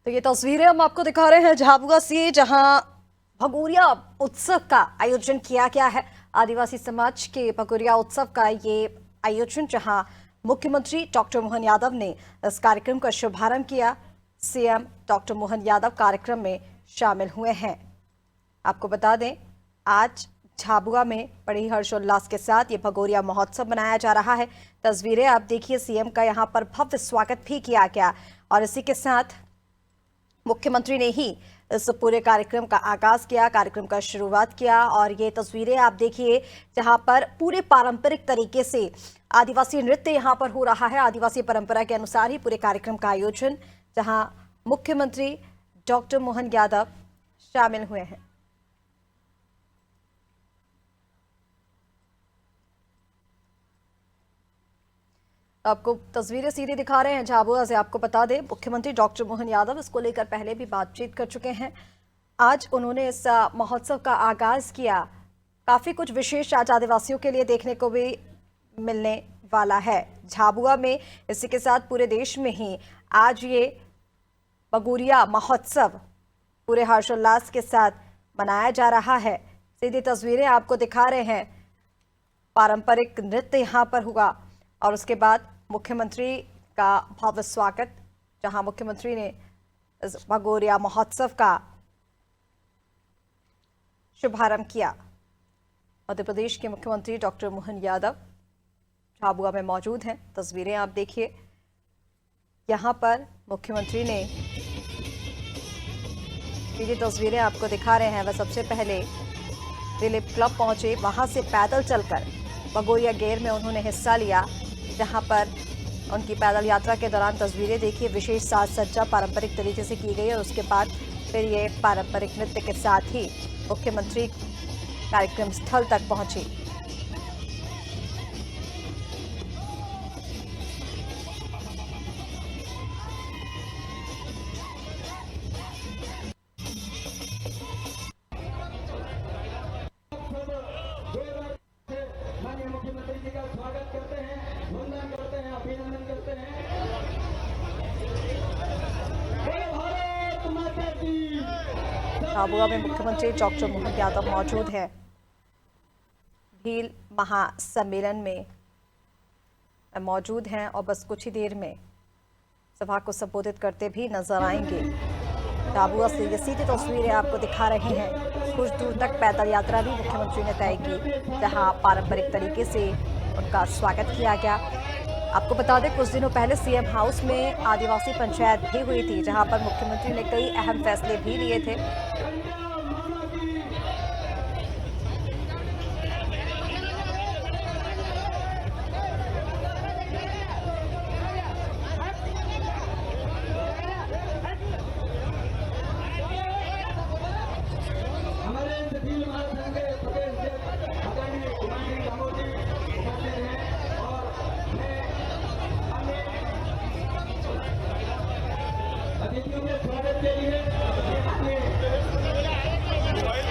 तो ये तस्वीरें हम आपको दिखा रहे हैं झाबुआ से, जहां भगोरिया उत्सव का आयोजन किया गया है। आदिवासी समाज के भगोरिया उत्सव का ये आयोजन, जहां मुख्यमंत्री डॉक्टर मोहन यादव ने इस कार्यक्रम का शुभारंभ किया। सीएम डॉक्टर मोहन यादव कार्यक्रम में शामिल हुए हैं। आपको बता दें, आज झाबुआ में बड़ी हर्षोल्लास के साथ ये भगोरिया महोत्सव मनाया जा रहा है। तस्वीरें आप देखिए, सीएम का यहाँ पर भव्य स्वागत भी किया गया और इसी के साथ मुख्यमंत्री ने ही इस पूरे कार्यक्रम का आगाज किया, कार्यक्रम का शुरुआत किया। और ये तस्वीरें आप देखिए, जहां पर पूरे पारंपरिक तरीके से आदिवासी नृत्य यहां पर हो रहा है। आदिवासी परंपरा के अनुसार ही पूरे कार्यक्रम का आयोजन, जहां मुख्यमंत्री डॉक्टर मोहन यादव शामिल हुए हैं। आपको तस्वीरें सीधी दिखा रहे हैं झाबुआ से। आपको बता दें, मुख्यमंत्री डॉक्टर मोहन यादव इसको लेकर पहले भी बातचीत कर चुके हैं। आज उन्होंने इस महोत्सव का आगाज किया। काफी कुछ विशेष आज आदिवासियों के लिए देखने को भी मिलने वाला है झाबुआ में। इसी के साथ पूरे देश में ही आज ये भगोरिया महोत्सव पूरे हर्षोल्लास के साथ मनाया जा रहा है। सीधी तस्वीरें आपको दिखा रहे हैं। पारंपरिक नृत्य यहाँ पर हुआ और उसके बाद मुख्यमंत्री का भव्य स्वागत, जहां मुख्यमंत्री ने इस भगोरिया महोत्सव का शुभारंभ किया। मध्य प्रदेश के मुख्यमंत्री डॉक्टर मोहन यादव झाबुआ में मौजूद हैं। तस्वीरें आप देखिए, यहां पर मुख्यमंत्री ने ये तस्वीरें आपको दिखा रहे हैं। वह सबसे पहले दिलीप क्लब पहुंचे, वहां से पैदल चलकर भगोरिया गेर में उन्होंने हिस्सा लिया, जहां पर उनकी पैदल यात्रा के दौरान तस्वीरें देखिए, विशेष साज सज्जा पारंपरिक तरीके से की गई और उसके बाद फिर ये पारंपरिक नृत्य के साथ ही मुख्यमंत्री कार्यक्रम स्थल तक पहुंचे। झाबुआ में मुख्यमंत्री डॉक्टर मोहन यादव मौजूद हैं। भील महासम्मेलन में मौजूद हैं और बस कुछ ही देर में सभा को संबोधित करते भी नजर आएंगे। झाबुआ से ये सीधी तस्वीरें आपको दिखा रहे हैं। कुछ दूर तक पैदल यात्रा भी मुख्यमंत्री ने तय की, जहां पारंपरिक तरीके से उनका स्वागत किया गया। आपको बता दें, कुछ दिनों पहले सीएम हाउस में आदिवासी पंचायत भी हुई थी, जहां पर मुख्यमंत्री ने कई अहम फैसले भी लिए थे।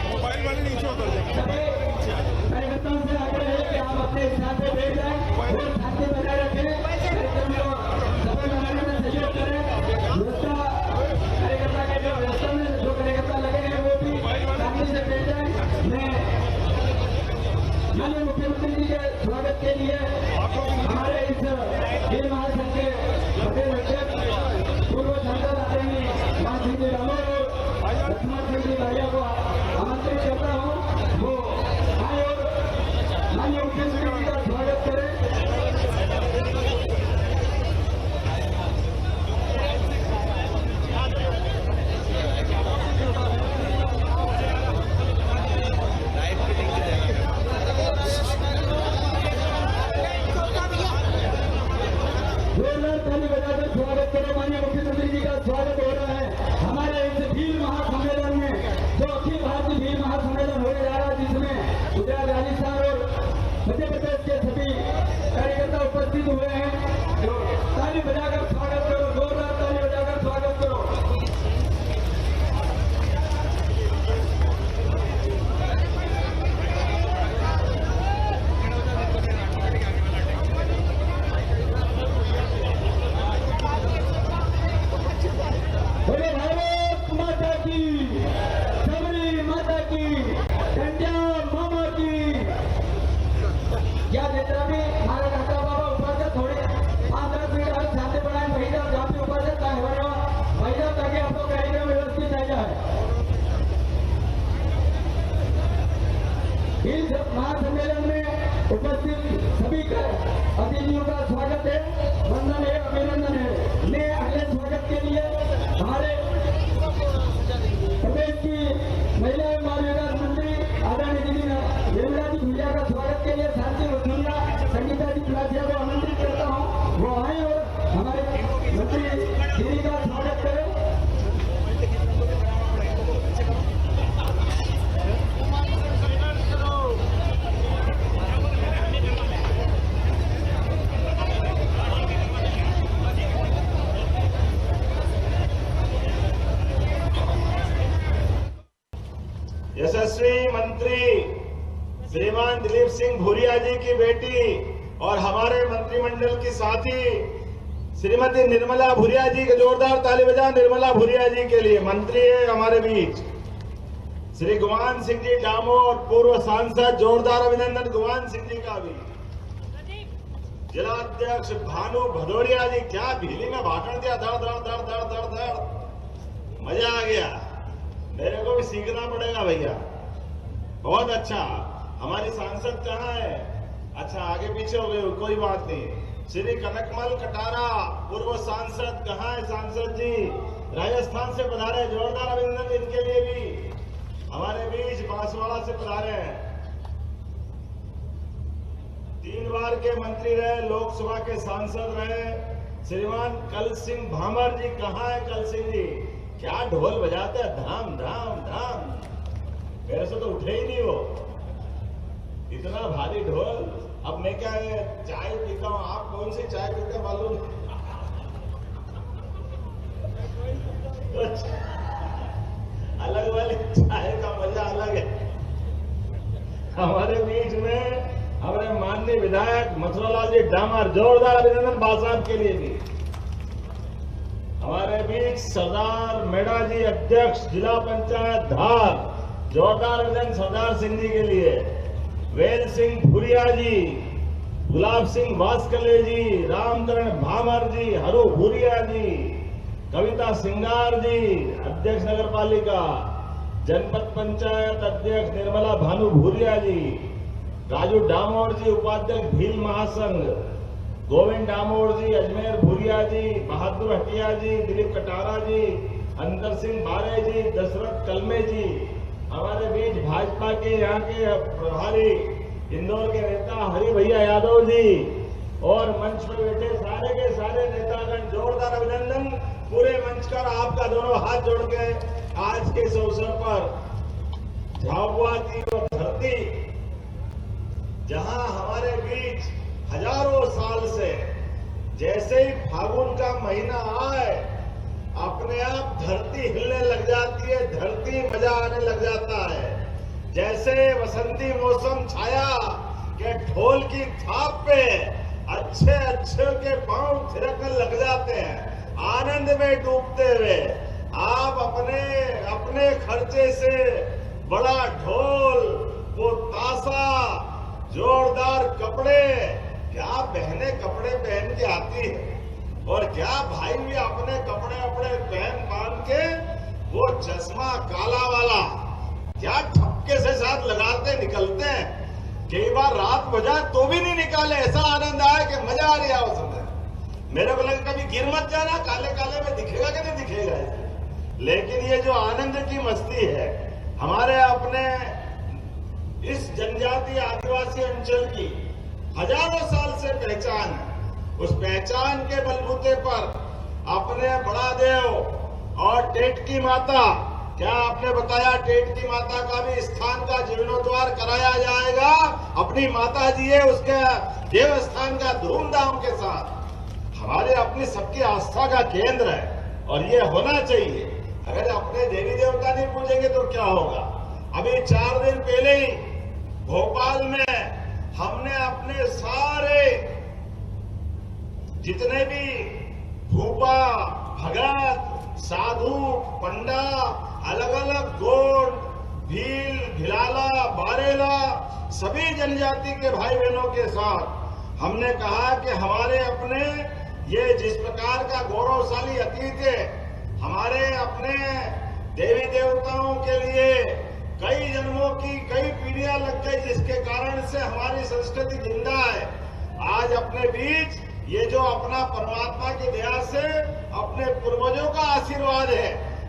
मोबाइल वाले नीचे उतर जाएंगे। कार्यकर्ताओं से आग्रह है कि आप अपने स्थान पे बैठ जाएं और शांति बनाए रखें। कार्यक्रम को सफल बनाने में सहयोग करें। व्यवस्था कार्यकर्ता के जो व्यवस्था में जो कार्यकर्ता लगे हैं वो भी शांति से बैठ जाएं। मैं माननीय मुख्यमंत्री जी के स्वागत के लिए हमारे इस भील महासंघ के प्रदेश अध्यक्ष पूर्व सांसद आदरणीय मान सिंह जी रामो और लक्ष्मण सिंह जी भाइयों को आमंत्रित करता हूँ, वो आए और माननीय मुख्यमंत्री जी का स्वागत करें। जोरदार ताली बजाकर स्वागत करें। माननीय मुख्यमंत्री जी का स्वागत हो रहा है हमारे इस भील महासम्मेलन में, जो अखिल भारतीय भील महासम्मेलन होने जा रहा है, जिसमें इस महासम्मेलन में उपस्थित सभी अतिथियों का स्वागत है, वंदन है, अभिनंदन है। मैं अगले स्वागत के लिए हमारे प्रदेश की महिला एवं बाल विकास मंत्री आदरणीय दीदी निर्मला जी भूलिया का स्वागत के लिए शांति वसूलिया संगीता जी पिलासिया को आमंत्रित करता हूँ, वो आए और हमारे मंत्री दीदी का स्वागत करें। यशस्वी मंत्री श्रीमान दिलीप सिंह भूरिया जी की बेटी और हमारे मंत्रिमंडल की साथी श्रीमती निर्मला भूरिया जी के जोरदार ताली बजा निर्मला भूरिया जी के लिए। मंत्री है हमारे बीच श्री गुमान सिंह जी डामोर, पूर्व सांसद, जोरदार अभिनंदन गुमान सिंह जी का भी। जिलाध्यक्ष भानु भदौरिया जी, क्या भीली में भाषण दिया, धड़ धड़ धड़ धड़ धड़ धड़, मजा आ गया। मेरे को भी सीखना पड़ेगा भैया, बहुत अच्छा। हमारी सांसद कहाँ है? अच्छा आगे पीछे हो गए, कोई बात नहीं। श्री कनकमल कटारा पूर्व सांसद, कहाँ है सांसद जी? राजस्थान से पधारे, जोरदार अभिनंदन इनके लिए भी। हमारे बीच बांसवाड़ा से पधारे हैं, 3 बार के मंत्री रहे, लोकसभा के सांसद रहे श्रीमान कल सिंह भामर जी। कहाँ है कल सिंह जी? क्या ढोल बजाते हैं, धाम धाम धाम। मेरे से तो उठे ही नहीं वो, इतना भारी ढोल। अब मैं क्या है, चाय पीता हूं, आप कौन सी चाय पीते मालूम? अलग वाली चाय का मजा अलग है। हमारे बीच में हमारे माननीय विधायक मथुरालाल जी डामर, जोरदार अभिनंदन बासाहब के लिए भी। हमारे बीच सरदार मेड़ा जी, अध्यक्ष जिला पंचायत धार, जोरदार अभिनंदन सरदार सिंह जी के लिए। वेल सिंह भूरिया जी, गुलाब सिंह वास्कले जी, रामकरण भामर जी, हरु भूरिया जी, कविता सिंगार जी, अध्यक्ष नगर पालिका, जनपद पंचायत अध्यक्ष निर्मला भानु भूरिया जी, राजू डामोर जी, उपाध्यक्ष भील महासंघ, गोविंद डामोर जी, अजमेर भूरिया जी, बहादुर हटिया जी, दिलीप कटारा जी, अंतर सिंह बारे जी, दशरथ कलमे जी। हमारे बीच भाजपा के यहाँ के प्रभारी इंदौर के नेता हरि भैया यादव जी और मंच पर बैठे सारे के सारे नेतागण, जोरदार अभिनंदन पूरे मंच का। आपका दोनों हाथ जोड़ के आज के इस अवसर पर झाबुआ की वो धरती जहां हमारे बीच हजारों साल से जैसे ही फागुन का महीना आए अपने आप धरती हिलने लग जाती है, धरती मजा आने लग जाता है। जैसे वसंती मौसम छाया के ढोल की थाप पे अच्छे अच्छे के पांव थिरकने लग जाते हैं, आनंद में डूबते हुए। आप अपने अपने खर्चे से बड़ा ढोल, वो ताशा, जोरदार कपड़े, क्या बहने कपड़े पहन के आती है और क्या भाई भी अपने कपड़े अपने पहन के वो चश्मा काला वाला क्या ठपके से साथ लगाते निकलते हैं। कई बार रात बजा तो भी नहीं निकाले, ऐसा आनंद आया कि मजा आ रहा उस समय। मेरे को लगा कभी गिर मत जाना, काले काले में दिखेगा कि नहीं दिखेगा। लेकिन ये जो आनंद की मस्ती है हमारे अपने इस जनजातीय आदिवासी अंचल की हजारों साल से पहचान है। उस पहचान के बलबूते पर अपने बड़ा देव और टेट की माता, क्या आपने बताया टेट की माता का भी स्थान का जीर्णोद्धार कराया जाएगा। अपनी माता जी है, उसके देव स्थान का धूमधाम के साथ। हमारे अपनी सबकी आस्था का केंद्र है और ये होना चाहिए। अगर अपने देवी देवता नहीं पूजेंगे तो क्या होगा। अभी 4 दिन पहले ही भोपाल में हमने अपने सारे जितने भी भूपा, भगत, साधु, पंडा, अलग अलग गोंड, भील, भिलाला, बारेला, सभी जनजाति के भाई बहनों के साथ हमने कहा कि हमारे अपने ये जिस प्रकार का गौरवशाली अतीत है, हमारे अपने देवी देवताओं के लिए कई जन्मों की कई पीढ़ियां लग गई, जिसके कारण से हमारी संस्कृति जिंदा है। आज अपने बीच ये जो अपना परमात्मा की दया से अपने पूर्वजों का आशीर्वाद है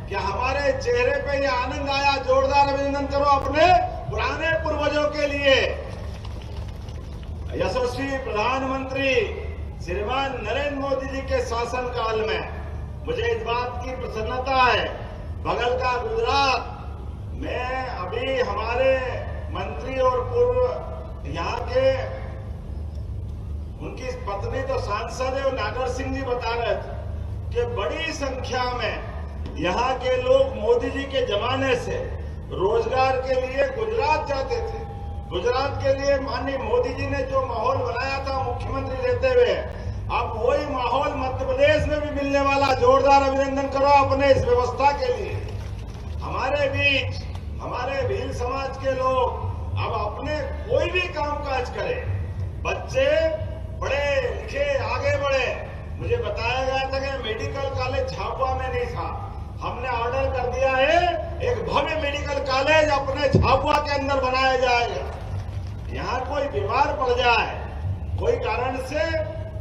कि हमारे चेहरे पे ये आनंद आया। जोरदार अभिनंदन करो अपने पुराने पूर्वजों के लिए। यशस्वी प्रधानमंत्री श्रीमान नरेंद्र मोदी जी के शासनकाल में मुझे इस बात की प्रसन्नता है, बगल का गुजरात में अभी हमारे मंत्री और पूर्व यहाँ के उनकी पत्नी तो सांसद है, नागर सिंह जी बता रहे थे कि बड़ी संख्या में यहाँ के लोग मोदी जी के जमाने से रोजगार के लिए गुजरात जाते थे। गुजरात के लिए माननीय मोदी जी ने जो माहौल बनाया था मुख्यमंत्री रहते हुए, अब वही माहौल मध्य प्रदेश में भी मिलने वाला। जोरदार अभिनंदन करो अपने इस व्यवस्था के लिए। हमारे बीच हमारे भील समाज के लोग अब अपने कोई भी काम काज करें, बच्चे पढ़े लिखे आगे बढ़े। मुझे बताया गया था कि मेडिकल कॉलेज झाबुआ में नहीं था, हमने ऑर्डर कर दिया है एक भव्य मेडिकल कॉलेज अपने झाबुआ के अंदर बनाया जाएगा। यहाँ कोई बीमार पड़ जाए, कोई कारण से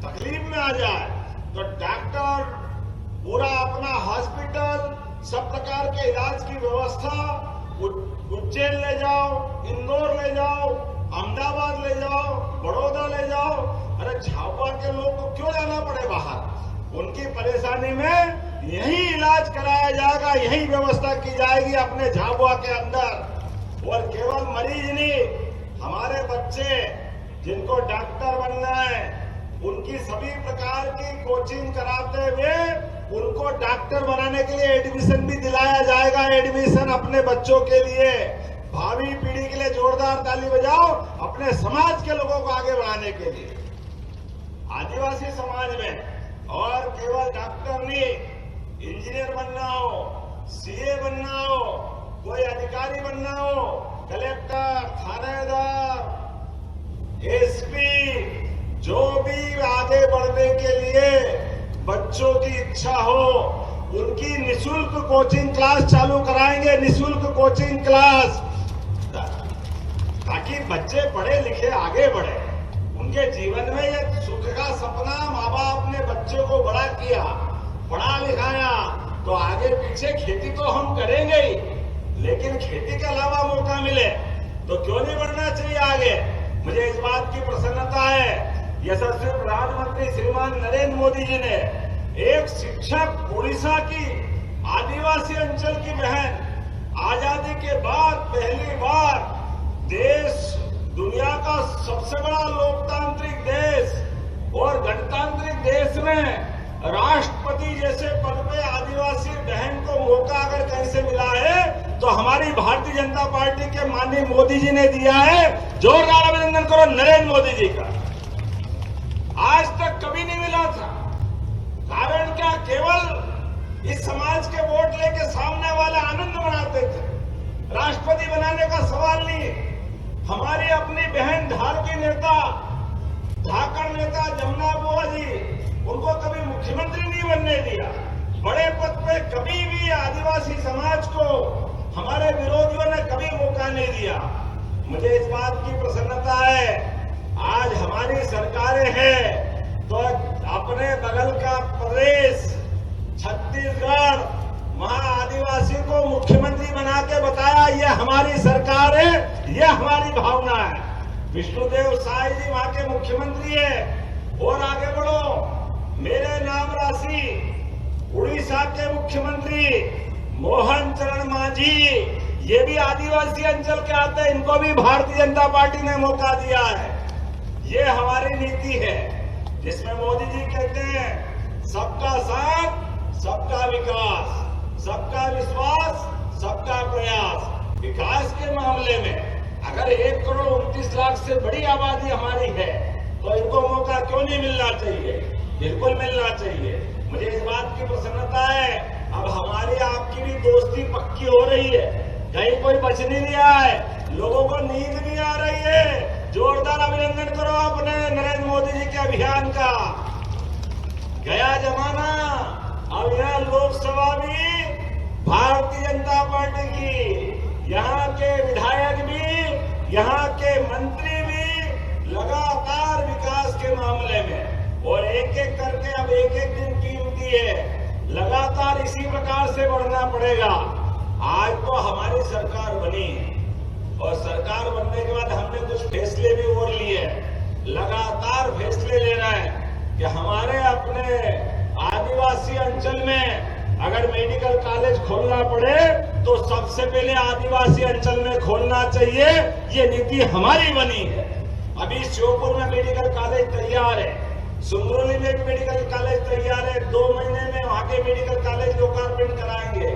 तकलीफ में आ जाए, तो डॉक्टर पूरा अपना हॉस्पिटल सब प्रकार के इलाज की व्यवस्था उज्जैन ले जाओ, इंदौर ले जाओ, अहमदाबाद ले जाओ, बड़ौदा ले जाओ। अरे झाबुआ के लोग को क्यों जाना पड़े बाहर? उनकी परेशानी में यही इलाज कराया जाएगा, यही व्यवस्था की जाएगी अपने झाबुआ के अंदर। और केवल मरीज नहीं, हमारे बच्चे जिनको डॉक्टर बनना है उनकी सभी प्रकार की कोचिंग कराते हुए उनको डॉक्टर बनाने के लिए एडमिशन भी दिलाया जाएगा। एडमिशन अपने बच्चों के लिए, भावी पीढ़ी के लिए जोरदार ताली बजाओ, अपने समाज के लोगों को आगे बढ़ाने के लिए। आदिवासी समाज में और केवल डॉक्टर नहीं, इंजीनियर बनना हो, सीए बनना हो, कोई अधिकारी बनना हो, कलेक्टर, थानेदार, एसपी, जो भी आगे बढ़ने के लिए बच्चों की इच्छा हो उनकी निशुल्क कोचिंग क्लास चालू कराएंगे। निशुल्क कोचिंग क्लास, ताकि बच्चे पढ़े लिखे आगे बढ़े। उनके जीवन में ये सुख का सपना, माँ बाप ने बच्चों को बड़ा किया, पढ़ा लिखाया, तो आगे पीछे खेती तो हम करेंगे ही, लेकिन खेती के अलावा मौका मिले तो क्यों नहीं बढ़ना चाहिए आगे। मुझे इस बात की प्रसन्नता है, यशस्वी प्रधानमंत्री श्रीमान नरेंद्र मोदी जी ने एक शिक्षक उड़ीसा की आदिवासी अंचल की बहन, आजादी के बाद पहली बार देश, दुनिया का सबसे बड़ा लोकतांत्रिक देश और गणतांत्रिक देश में राष्ट्रपति जैसे पद पे आदिवासी बहन को मौका अगर कहीं से मिला है तो हमारी भारतीय जनता पार्टी के माननीय मोदी जी ने दिया है। जोरदार अभिनंदन करो नरेंद्र मोदी जी का। आज तक कभी नहीं मिला था। कारण क्या? केवल इस समाज के वोट लेके सामने वाले आनंद मनाते थे। राष्ट्रपति बनाने का सवाल नहीं। हमारी अपनी बहन धारकी नेता, धाकड़ नेता जमुना बुआ जी, उनको कभी मुख्यमंत्री नहीं बनने दिया। बड़े पद पे कभी भी आदिवासी समाज को हमारे विरोधियों ने कभी मौका नहीं दिया। मुझे इस बात की प्रसन्नता है, आज हमारी सरकारें हैं तो अपने बगल का प्रदेश छत्तीसगढ़, वहां आदिवासी को मुख्यमंत्री बना के बताया ये हमारी सरकार है, ये हमारी भावना है। विष्णुदेव साय जी वहां के मुख्यमंत्री है। और आगे बढ़ो, मेरे नाम राशि उड़ीसा के मुख्यमंत्री मोहन चरण मांझी, ये भी आदिवासी अंचल के आते हैं, इनको भी भारतीय जनता पार्टी ने मौका दिया है। ये हमारी नीति है जिसमें मोदी जी कहते हैं सबका साथ, सबका विकास, सबका विश्वास, सबका प्रयास। विकास के मामले में अगर 1,29,00,000 से बड़ी आबादी हमारी है तो इनको मौका क्यों नहीं मिलना चाहिए? बिल्कुल मिलना चाहिए। मुझे इस बात की प्रसन्नता है, अब हमारी आपकी भी दोस्ती पक्की हो रही है, कहीं कोई बच नहीं रहा है, लोगों को नींद नहीं आ रही है। जोरदार अभिनंदन करो अपने नरेंद्र मोदी जी के अभियान का। गया जमाना, अब यह लोकसभा भी भारतीय जनता पार्टी की। यहाँ के यहाँ के मंत्री भी लगातार विकास के मामले में, और एक एक करके अब एक एक दिन कीमती है, लगातार इसी प्रकार से बढ़ना पड़ेगा। आज तो हमारी सरकार बनी और सरकार बनने के बाद हमने कुछ फैसले भी और लिए, लगातार फैसले ले रहे हैं कि हमारे अपने आदिवासी अंचल में अगर मेडिकल कॉलेज खोलना पड़े तो सबसे पहले आदिवासी अंचल में खोलना चाहिए। ये नीति हमारी बनी है। अभी श्योपुर में मेडिकल कॉलेज तैयार है, सुमरोली में भी मेडिकल कॉलेज तैयार है, 2 महीने में वहां के मेडिकल कॉलेज लोकार्पण कराएंगे।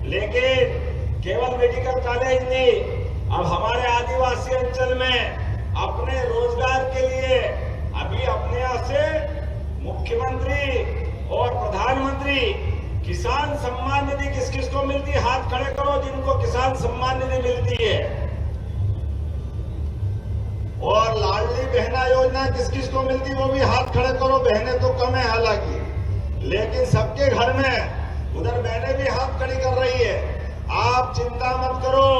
लेकिन केवल मेडिकल कॉलेज नहीं, अब हमारे आदिवासी अंचल में अपने रोजगार के लिए अभी अपने यहाँ से मुख्यमंत्री और प्रधानमंत्री किसान सम्मान निधि किस किस को मिलती है? हाथ खड़े करो जिनको किसान सम्मान निधि मिलती है। और लाडली बहना योजना किस किस को मिलती है? वो भी हाथ खड़े करो। बहनें तो कम है हालांकि, लेकिन सबके घर में उधर बहनें भी हाथ खड़ी कर रही है। आप चिंता मत करो,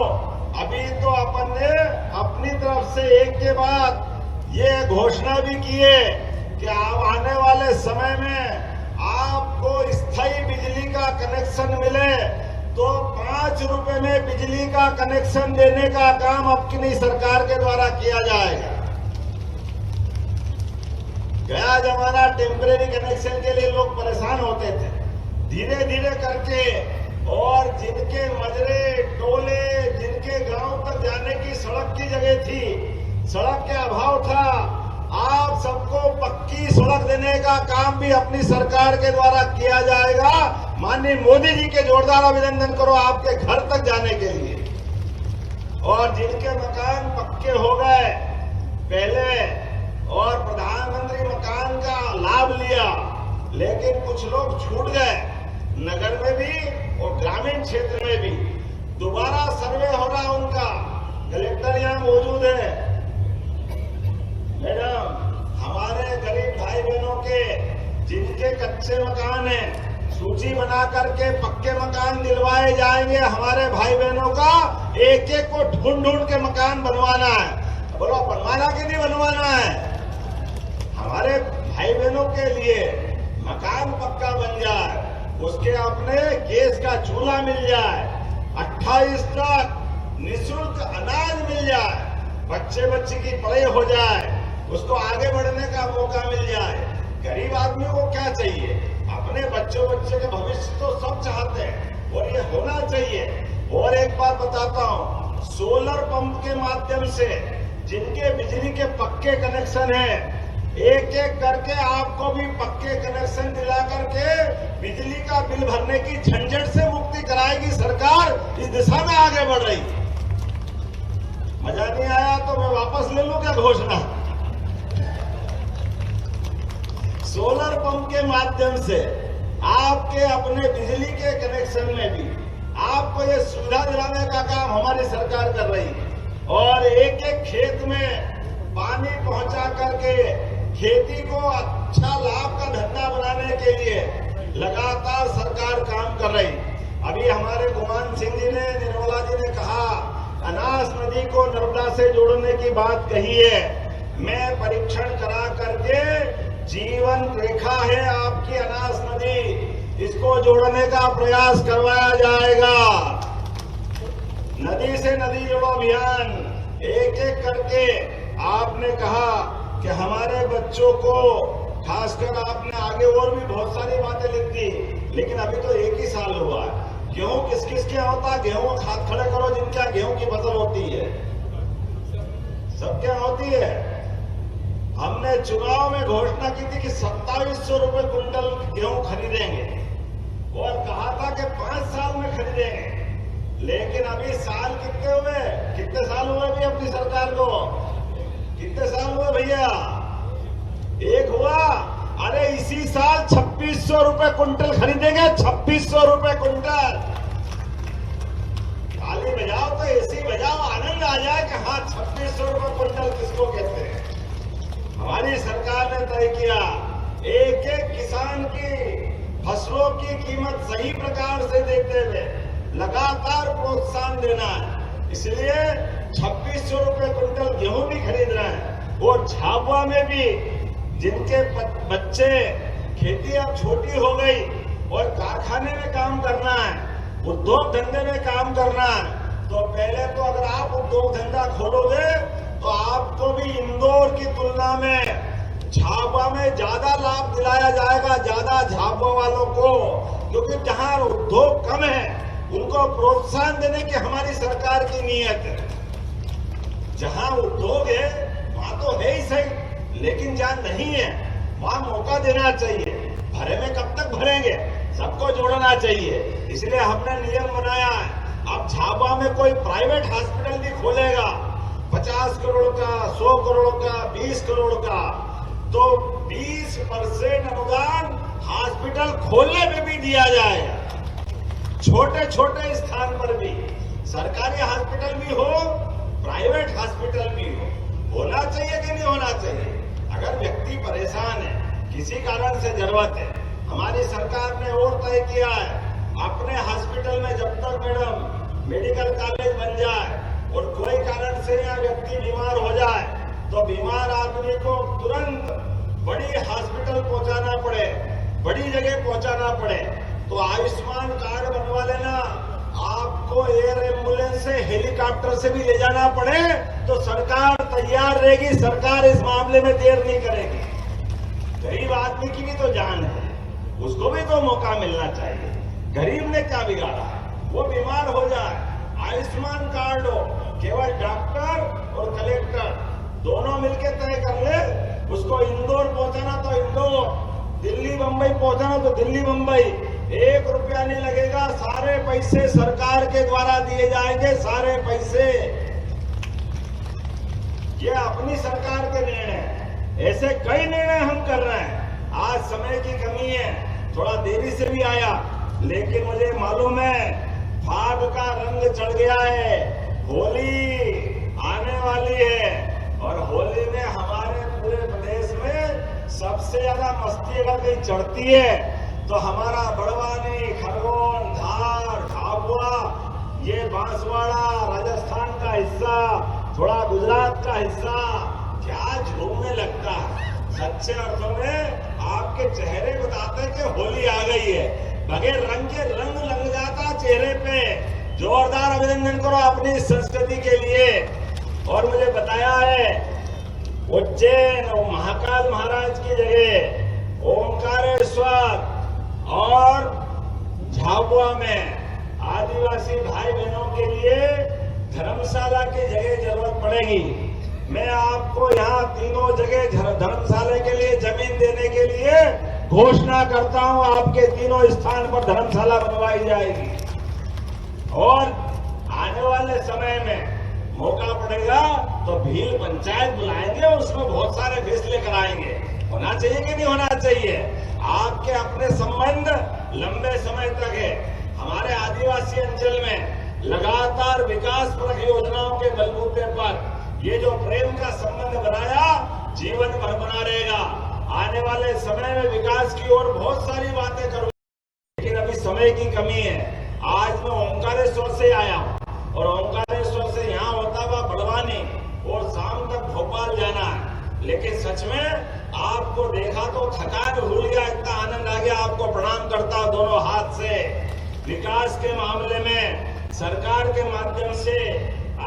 अभी तो अपन ने अपनी तरफ से एक के बाद ये घोषणा भी की है कि अब आने वाले समय में आपको स्थायी बिजली का कनेक्शन मिले तो 5 रुपए में बिजली का कनेक्शन देने का काम अपनी सरकार के द्वारा किया जाएगा। गया जमाना टेम्परेरी कनेक्शन के लिए लोग परेशान होते थे, धीरे धीरे करके, और जिनके मजरे टोले, जिनके गांव तक जाने की सड़क की जगह थी, सड़क के अभाव था, आप सबको पक्की सड़क देने का काम भी अपनी सरकार के द्वारा किया जाएगा। माननीय मोदी जी के जोरदार अभिनंदन करो आपके घर तक जाने के लिए। और जिनके मकान पक्के हो गए पहले और प्रधानमंत्री मकान का लाभ लिया, लेकिन कुछ लोग छूट गए, नगर में भी और ग्रामीण क्षेत्र में भी दोबारा सर्वे हो रहा उनका। कलेक्टर यहाँ मौजूद है। मैडम, हमारे गरीब भाई बहनों के जिनके कच्चे मकान हैं, सूची बना करके पक्के मकान दिलवाए जाएंगे। हमारे भाई बहनों का एक एक को ढूंढ ढूंढ के मकान बनवाना है। बोलो बनवाना कि नहीं बनवाना है? हमारे भाई बहनों के लिए मकान पक्का बन जाए, उसके अपने गैस का चूल्हा मिल जाए, 28 तक निःशुल्क अनाज मिल जाए, बच्चे की पढ़ाई हो जाए, उसको आगे बढ़ने का मौका मिल जाए। गरीब आदमी को क्या चाहिए? अपने बच्चों के भविष्य तो सब चाहते हैं और ये होना चाहिए। और एक बात बताता हूँ, सोलर पंप के माध्यम से जिनके बिजली के पक्के कनेक्शन हैं, एक एक करके आपको भी पक्के कनेक्शन दिला करके बिजली का बिल भरने की झंझट से मुक्ति कराएगी सरकार। इस दिशा में आगे बढ़ रही। मजा नहीं आया तो मैं वापस ले लूं क्या घोषणा? सोलर पंप के माध्यम से आपके अपने बिजली के कनेक्शन में भी आपको ये सुविधा दिलाने का काम हमारी सरकार कर रही है। और एक एक खेत में पानी पहुंचा करके खेती को अच्छा लाभ का धंधा बनाने के लिए लगातार सरकार काम कर रही। अभी हमारे गुमान सिंह जी ने, निर्मला जी ने कहा अनास नदी को नर्मदा से जोड़ने की बात कही है। मैं परीक्षण करा करके जीवन रेखा है आपकी अनास नदी, इसको जोड़ने का प्रयास करवाया जाएगा। नदी से नदी जोड़ो अभियान एक एक करके। आपने कहा कि हमारे बच्चों को, खासकर आपने आगे और भी बहुत सारी बातें लिख दी, लेकिन अभी तो 1 ही साल हुआ है। गेहूं किस किस के होता है? गेहूं हाथ खड़े करो जिनका गेहूं की फसल होती है। सबके होती है। हमने चुनाव में घोषणा की थी कि 2700 रुपए कुंटल गेहूं खरीदेंगे और कहा था कि 5 साल में खरीदेंगे। लेकिन अभी साल कितने हुए? कितने साल हुए भी अपनी सरकार को? कितने साल हुए भैया? 1 हुआ। अरे इसी साल 2600 रुपए कुंटल खरीदेंगे। 2600 रुपए कुंटल। ताली बजाओ तो ऐसी बजाओ, आनंद आ जाए कि हाँ 2600 रुपए कुंटल किसको कहते हैं। हमारी सरकार ने तय किया एक एक किसान की फसलों की कीमत सही प्रकार से देते हुए लगातार प्रोत्साहन देना है। इसलिए 2600 रुपए क्विंटल गेहूं भी खरीद रहे हैं। और झाबुआ में भी जिनके बच्चे खेती अब छोटी हो गई और कारखाने में काम करना है, उद्योग धंधे में काम करना है, तो पहले तो अगर आप उद्योग धंधा खोलोगे तो आपको भी इंदौर की तुलना में झाबुआ में ज्यादा लाभ दिलाया जाएगा, ज्यादा झाबुआ वालों को, क्योंकि जहां उद्योग कम है उनको प्रोत्साहन देने की हमारी सरकार की नीयत है। जहां उद्योग है वहां तो है ही सही, लेकिन जहां नहीं है वहां मौका देना चाहिए। भरे में कब तक भरेंगे, सबको जोड़ना चाहिए। इसलिए हमने नियम बनाया है, अब झाबुआ में कोई प्राइवेट हॉस्पिटल भी खोलेगा 50 करोड़ का, 100 करोड़ का, 20 करोड़ का, तो 20% अनुदान हॉस्पिटल खोलने में भी दिया जाएगा। छोटे छोटे स्थान पर भी, सरकारी हॉस्पिटल भी हो, प्राइवेट हॉस्पिटल भी हो, होना चाहिए कि नहीं होना चाहिए। अगर व्यक्ति परेशान है, किसी कारण से जरूरत है, हमारी सरकार ने और तय किया है अपने हॉस्पिटल में जब तक मैडम मेडिकल कॉलेज बन जाए और कोई कारण से यहाँ व्यक्ति बीमार हो जाए तो बीमार आदमी को तुरंत बड़ी हॉस्पिटल पहुंचाना पड़े, बड़ी जगह पहुंचाना पड़े, तो आयुष्मान कार्ड बनवा लेना। आपको एयर एम्बुलेंस से, हेलीकॉप्टर से भी ले जाना पड़े तो सरकार तैयार रहेगी, सरकार इस मामले में देर नहीं करेगी। गरीब आदमी की भी तो जान है, उसको भी तो मौका मिलना चाहिए। गरीब ने क्या बिगाड़ा, वो बीमार हो जाए, आयुष्मान कार्ड हो, केवल डॉक्टर और कलेक्टर दोनों मिलकर तय कर ले, उसको इंदौर पहुंचाना तो इंदौर, दिल्ली बंबई पहुंचाना तो दिल्ली बंबई, 1 रुपया नहीं लगेगा, सारे पैसे सरकार के द्वारा दिए जाएंगे, सारे पैसे। ये अपनी सरकार के निर्णय, ऐसे कई निर्णय हम कर रहे हैं। आज समय की कमी है, थोड़ा देरी से भी आया, लेकिन मुझे मालूम है फाग का रंग चढ़ गया है, होली आने वाली है और होली में हमारे पूरे प्रदेश में सबसे ज्यादा मस्ती अगर कहीं चढ़ती है तो हमारा बड़वानी, खरगोन, धार, झाबुआ, ये बांसवाड़ा, राजस्थान का हिस्सा, थोड़ा गुजरात का हिस्सा क्या झूमने लगता है। सच्चे अर्थों में आपके चेहरे बताते हैं कि होली आ गई है, बगैर रंग के रंग लग जाता चेहरे पे। जोरदार अभिनंदन करो अपनी संस्कृति के लिए। और मुझे बताया है उज्जैन और महाकाल महाराज की जगह ओंकारेश्वर और झाबुआ में आदिवासी भाई बहनों के लिए धर्मशाला की जगह जरूरत पड़ेगी। मैं आपको यहाँ तीनों जगह धर्मशाला के लिए जमीन देने के लिए घोषणा करता हूँ। आपके तीनों स्थान पर धर्मशाला बनवाई जाएगी और आने वाले समय में मौका पड़ेगा तो भील पंचायत बुलाएंगे और उसमें बहुत सारे फैसले कराएंगे। होना चाहिए कि नहीं होना चाहिए। आपके अपने संबंध लंबे समय तक है। हमारे आदिवासी अंचल में लगातार विकास परक योजनाओं के बलबूते पर ये जो प्रेम का संबंध बनाया जीवन भर बना रहेगा। आने वाले समय में विकास की ओर बहुत सारी बातें करूंगा, लेकिन अभी समय की कमी है। आज मैं ओंकारेश्वर से आया हूं और ओंकारेश्वर से यहाँ होता हुआ बड़वानी और शाम तक भोपाल जाना है, लेकिन सच में आपको देखा तो थकान भूल गया, इतना आनंद आ गया। आपको प्रणाम करता हूं दोनों हाथ से। विकास के मामले में सरकार के माध्यम से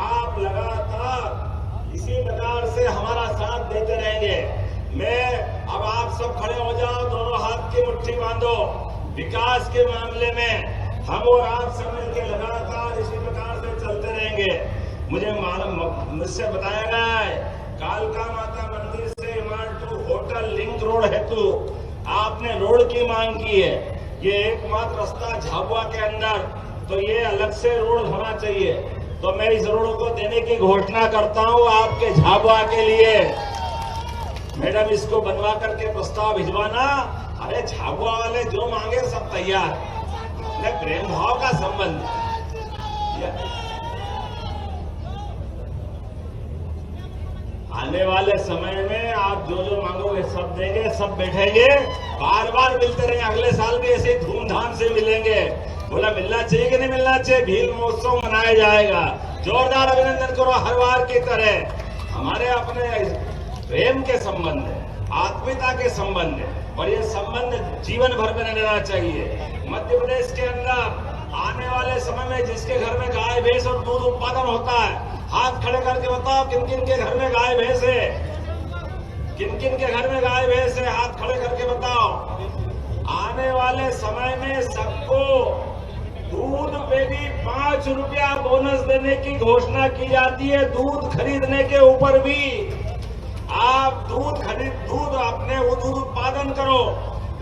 आप लगातार इसी प्रकार से हमारा साथ देते रहेंगे। मैं अब आप सब खड़े हो जाओ, दोनों हाथ की मुट्ठी बांधो। विकास के मामले में हम और आप सब मिलकर लगातार इसी प्रकार से चलते रहेंगे। मुझे मुझसे बताया गया है कालका माता मंदिर से इमारत होटल लिंक रोड हेतु आपने रोड की मांग की है। ये एकमात्र रास्ता झाबुआ के अंदर, तो ये अलग से रोड होना चाहिए। तो मैं इस रोड को देने की घोषणा करता हूँ आपके झाबुआ के लिए। मैडम इसको बनवा करके प्रस्ताव भिजवाना। अरे झाबुआ वाले जो मांगे सब तैयार, प्रेम भाव का संबंध। आने वाले समय में आप जो जो मांगोगे सब देंगे, सब बैठेंगे, बार बार मिलते रहेंगे। अगले साल भी ऐसे धूमधाम से मिलेंगे। बोला मिलना चाहिए कि नहीं मिलना चाहिए। भील महोत्सव मनाया जाएगा, जोरदार अभिनंदन करो हर बार की तरह। हमारे अपने प्रेम के संबंध है, आत्मीयता के संबंध है और ये संबंध जीवन भर में रहना चाहिए। मध्य प्रदेश के अंदर आने वाले समय में जिसके घर में गाय भैंस और दूध उत्पादन होता है, हाथ खड़े करके बताओ किन किन के घर में गाय भैंस है, किन किन के घर में गाय भैंस है, हाथ खड़े करके बताओ। आने वाले समय में सबको दूध पे भी 5 रुपया बोनस देने की घोषणा की जाती है। दूध खरीदने के ऊपर भी आप दूध अपने वो दूध उत्पादन करो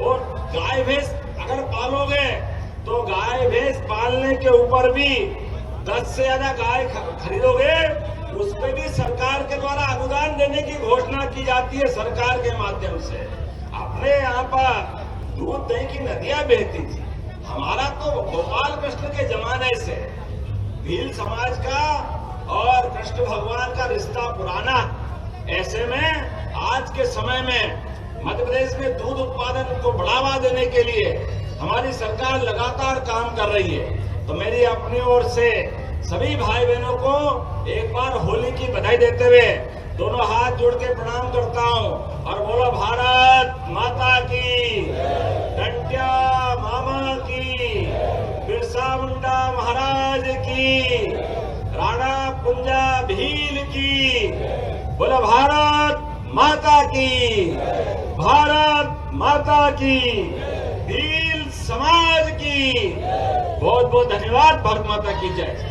और गाय भैंस अगर पालोगे तो गाय भैंस पालने के ऊपर भी 10 से ज्यादा गाय खरीदोगे, उस पे भी सरकार के द्वारा अनुदान देने की घोषणा की जाती है सरकार के माध्यम से। अपने यहाँ पर दूध दही की नदियां बहती थी। हमारा तो गोपाल कृष्ण के जमाने से भील समाज का और कृष्ण भगवान का रिश्ता पुराना। ऐसे में आज के समय में मध्य प्रदेश में दूध उत्पादन को बढ़ावा देने के लिए हमारी सरकार लगातार काम कर रही है। तो मेरी अपनी ओर से सभी भाई बहनों को एक बार होली की बधाई देते हुए दोनों हाथ जोड़ के प्रणाम करता हूं और बोलो भारत माता की, टंट्या मामा की, बिरसा मुंडा महाराज की, राणा कुंजा भील की। बोलो भारत माता की, भारत माता की, भील समाज की। बहुत बहुत धन्यवाद। भारत माता की जय।